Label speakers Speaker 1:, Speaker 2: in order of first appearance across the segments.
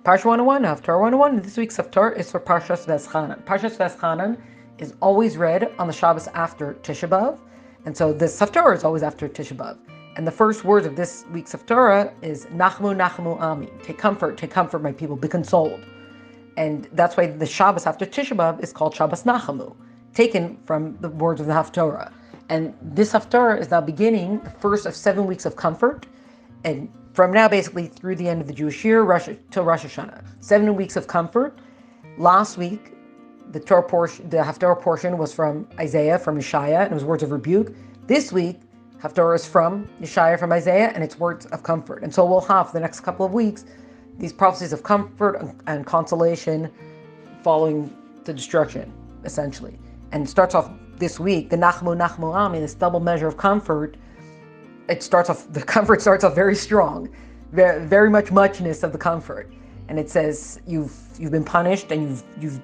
Speaker 1: Parsha 101, Haftarah 101. This week's Haftarah is for Parshas Veschanan. Parshas Veschanan is always read on the Shabbos after Tisha B'Av, and so this Haftarah is always after Tisha B'Av. And the first words of this week's Haftarah is Nachamu, Nachamu, Ami. Take comfort, my people, be consoled. And that's why the Shabbos after Tisha B'Av is called Shabbos Nachamu, taken from the words of the Haftarah. And this Haftarah is now beginning the first of 7 weeks of comfort, and from now basically through the end of the Jewish year, till Rosh Hashanah. 7 weeks of comfort. Last week, the Haftarah portion was from Isaiah, from Yeshaya, and it was words of rebuke. This week, Haftarah is from Yeshaya, from Isaiah, and it's words of comfort. And so we'll have, for the next couple of weeks, these prophecies of comfort and consolation following the destruction, essentially. And it starts off this week, the Nachamu, Nachamu, Ami, this double measure of comfort. The comfort starts off very strong, very much muchness of the comfort. And it says, you've been punished and you've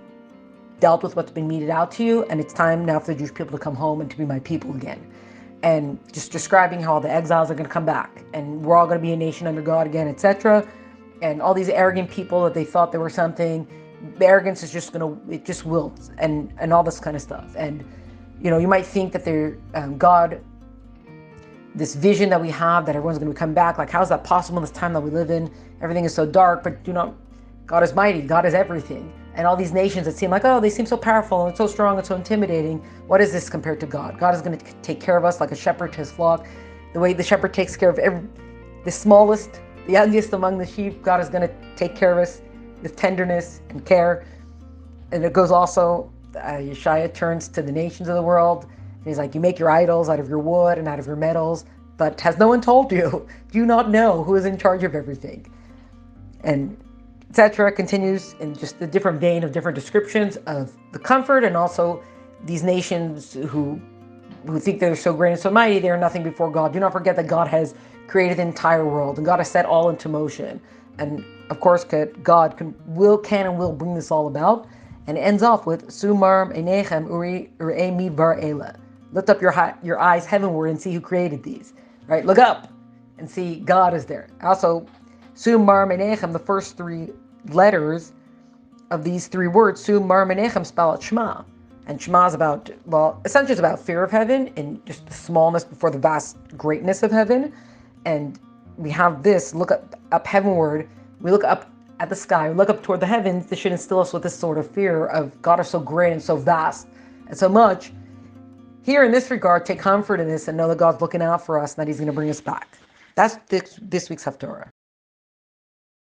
Speaker 1: dealt with what's been meted out to you, and it's time now for the Jewish people to come home and to be my people again. And just describing how all the exiles are going to come back, and we're all going to be a nation under God again, etc. And all these arrogant people that they thought they were something, the arrogance is it just wilts, and all this kind of stuff. And, you might think that God, this vision that we have that everyone's going to come back, like how is that possible in this time that we live in? Everything is so dark, but God is mighty, God is everything. And all these nations that seem like, oh, they seem so powerful and so strong and so intimidating. What is this compared to God? God is going to take care of us like a shepherd to his flock. The way the shepherd takes care of the smallest, the youngest among the sheep, God is going to take care of us with tenderness and care. And it goes also, Yeshaya turns to the nations of the world. And he's like, you make your idols out of your wood and out of your metals, but has no one told you? Do you not know who is in charge of everything? And etc. continues in just the different vein of different descriptions of the comfort, and also these nations who think they're so great and so mighty, they are nothing before God. Do not forget that God has created the entire world, and God has set all into motion. And of course, God can and will bring this all about. And it ends off with Sumar Einechem Uri Midbar Ela. Lift up your eyes heavenward and see who created these. Right? Look up and see God is there. Also, Sumar Menechem, the first 3 letters of these 3 words, Sumar Menechem, spell out Shema. And Shema is essentially it's about fear of heaven and just the smallness before the vast greatness of heaven. And we have this, look up heavenward. We look up at the sky, we look up toward the heavens. This should instill us with this sort of fear of God is so great and so vast and so much. Here in this regard, take comfort in this and know that God's looking out for us and that he's going to bring us back. That's this week's Haftarah.